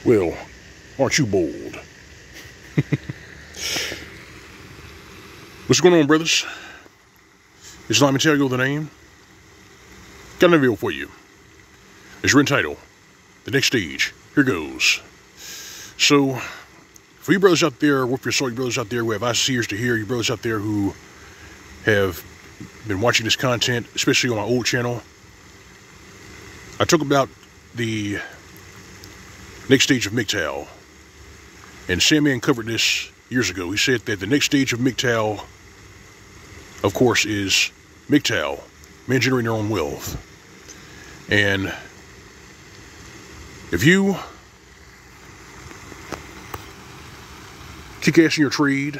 Well, aren't you bold? What's going on, brothers? It's Mgtow, the name. Got a video for you. It's entitled, The Next Stage. Here goes. So, for you brothers out there, with your soul, you brothers out there who have eyes, ears to hear, you brothers out there who have been watching this content, especially on my old channel, I talk about the next stage of Mgtow. And Sandman covered this years ago. He said that the next stage of Mgtow, of course, is Mgtow, men generating their own wealth. And if you kick ass in your trade,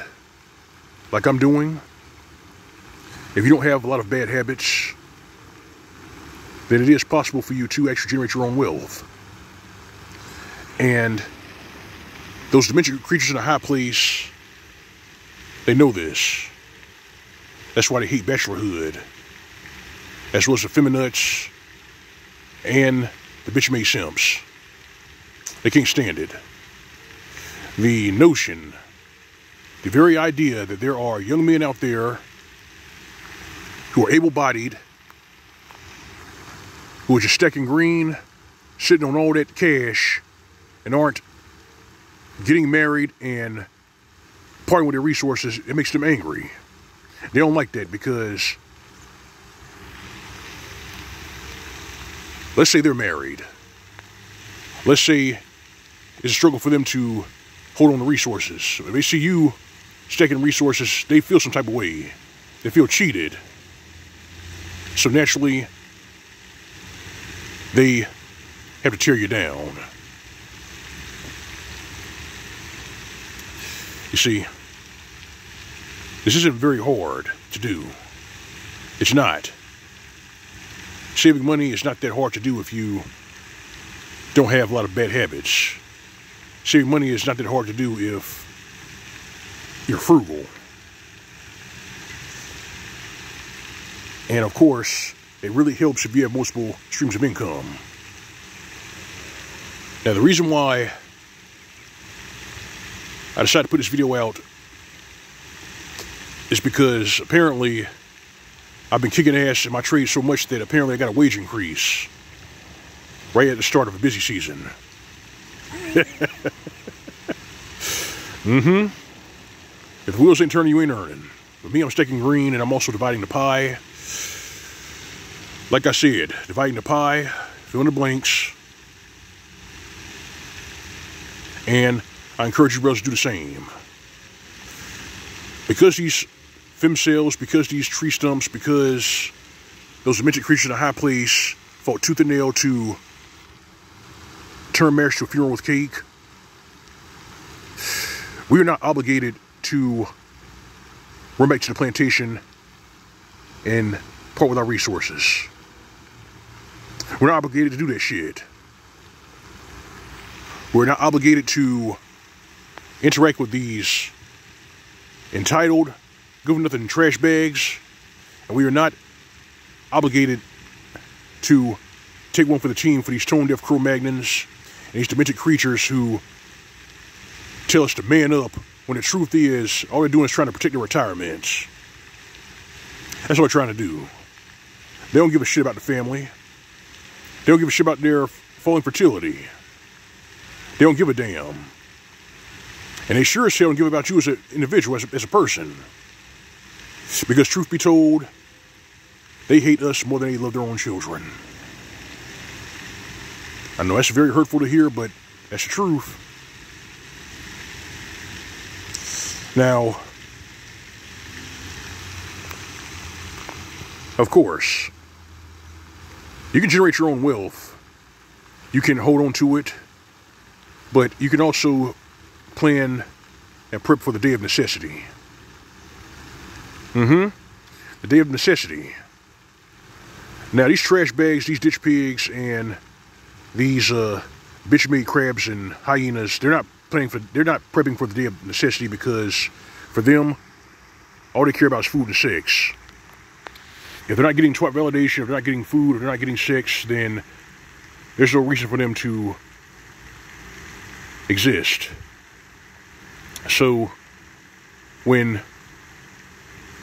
like I'm doing, if you don't have a lot of bad habits, then it is possible for you to actually generate your own wealth. And those dimensional creatures in a high place, they know this. That's why they hate bachelorhood, as well as the feminates and the bitch-made simps. They can't stand it. The notion, the very idea that there are young men out there who are able-bodied, who are just stacking green, sitting on all that cash, and aren't getting married and parting with their resources, it makes them angry. They don't like that because, let's say they're married. Let's say it's a struggle for them to hold on to resources. If they see you stacking resources, they feel some type of way. They feel cheated. So naturally, they have to tear you down. You see, this isn't very hard to do. It's not. Saving money is not that hard to do if you don't have a lot of bad habits. Saving money is not that hard to do if you're frugal. And of course, it really helps if you have multiple streams of income. Now, the reason why I decided to put this video out is because apparently I've been kicking ass in my trade so much that apparently I got a wage increase right at the start of a busy season. If the wheels ain't turning, you ain't earning. With me, I'm stacking green, and I'm also dividing the pie. Like I said, dividing the pie, filling the blanks, and I encourage you brothers to do the same. Because these femcells, because these tree stumps, because those dimension creatures in a high place fought tooth and nail to turn marriage to a funeral with cake, we are not obligated to run back to the plantation and part with our resources. We're not obligated to do that shit. We're not obligated to interact with these entitled, good-for-nothing trash bags, and we are not obligated to take one for the team for these tone-deaf Cro-Magnons and these demented creatures who tell us to man up when the truth is all they're doing is trying to protect their retirements. That's what they're trying to do. They don't give a shit about the family. They don't give a shit about their falling fertility. They don't give a damn. And they sure as hell don't give about you as an individual, as a person. Because truth be told, they hate us more than they love their own children. I know that's very hurtful to hear, but that's the truth. Now, of course, you can generate your own wealth. You can hold on to it, but you can also plan and prep for the day of necessity. The day of necessity. Now, these trash bags, these ditch pigs, and these bitch-made crabs and hyenas, they're not prepping for the day of necessity, because for them, all they care about is food and sex. If they're not getting twat validation, if they're not getting food, if they're not getting sex, then there's no reason for them to exist. So when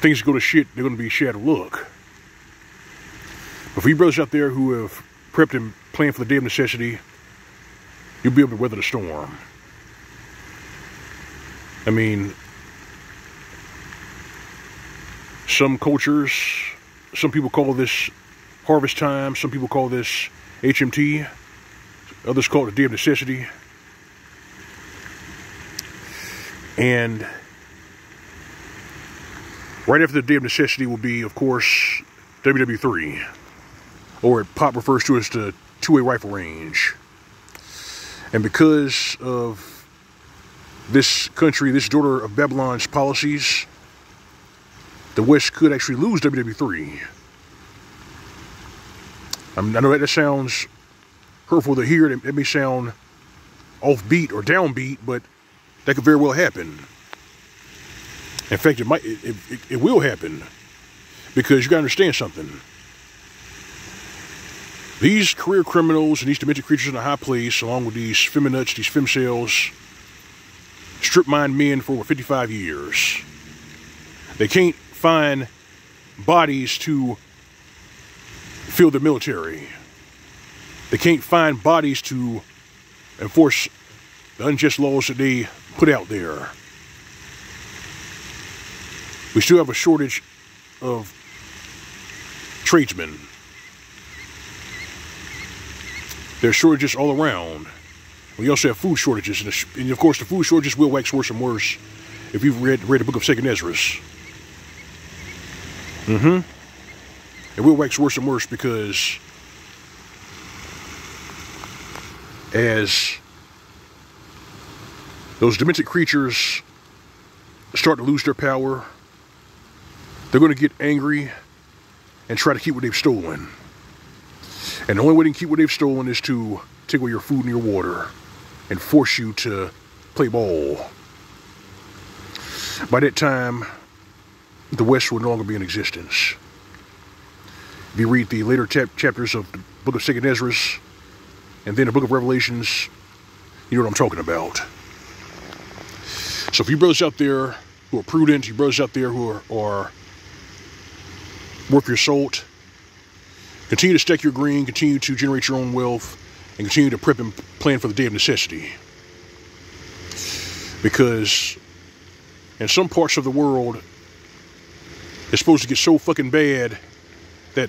things go to shit, they're going to be shit out of luck. But for you brothers out there who have prepped and planned for the day of necessity, you'll be able to weather the storm. I mean, some cultures, some people call this harvest time, some people call this HMT, others call it the day of necessity. And right after the day of necessity will be, of course, WW3, or Pop refers to as the two-way rifle range. And because of this country, this daughter of Babylon's policies, the West could actually lose WW3. I know that sounds hurtful to hear. It may sound offbeat or downbeat, but that could very well happen. In fact, it will happen, because you gotta understand something. These career criminals and these demented creatures in a high place, along with these feminists, these femcells, strip mine men for over 55 years. They can't find bodies to fill the military. They can't find bodies to enforce the unjust laws that they put out there. We still have a shortage of tradesmen. There's shortages all around. We also have food shortages, and of course the food shortages will wax worse and worse if you've read the book of 2nd Ezra. It will wax worse and worse, because as those demented creatures start to lose their power, they're going to get angry and try to keep what they've stolen. And the only way they can keep what they've stolen is to take away your food and your water and force you to play ball. By that time, the West will no longer be in existence. If you read the later chapters of the book of 2nd Ezra and then the book of Revelations, you know what I'm talking about. So for you brothers out there who are prudent, you brothers out there who are worth your salt, continue to stack your green, continue to generate your own wealth, and continue to prep and plan for the day of necessity. Because in some parts of the world, it's supposed to get so fucking bad that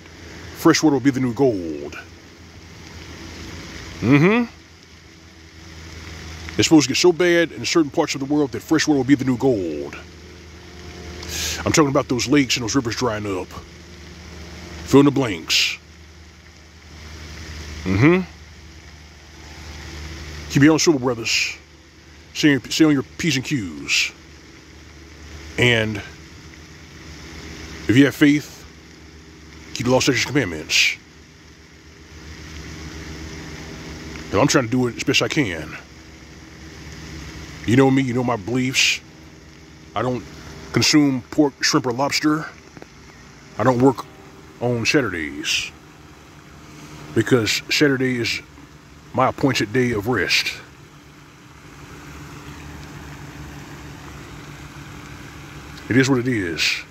fresh water will be the new gold. It's supposed to get so bad in certain parts of the world that fresh water will be the new gold. I'm talking about those lakes and those rivers drying up. Fill in the blanks. Keep your own sober, brothers. Stay on your P's and Q's. And if you have faith, keep the law, statutes, and commandments. And I'm trying to do it as best I can. You know me, you know my beliefs. I don't consume pork, shrimp, or lobster. I don't work on Saturdays, because Saturday is my appointed day of rest. It is what it is.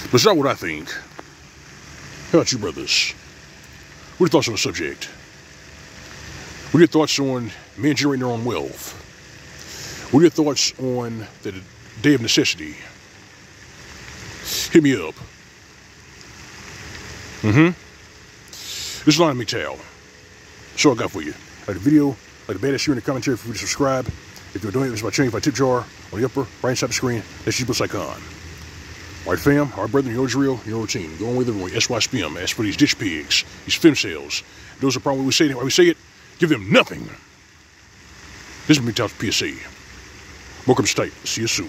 But it's not what I think. How about you, brothers? What are your thoughts on the subject? What are your thoughts on men generating their own wealth? What are your thoughts on the day of necessity? Hit me up. This is L.O.M. Mgtow. That's all I got for you. Like the video, like the badass here in the commentary, for you to subscribe. If you're doing this by changing my tip jar on the upper right side of the screen, that's the plus icon. Alright fam, alright brethren, you know Israel, you know routine. Go on with everyone, SY spam. As for these ditch pigs, these femcells, those are probably why we say it, give them nothing. This is Mgtow's PSA. Welcome to state. See you soon.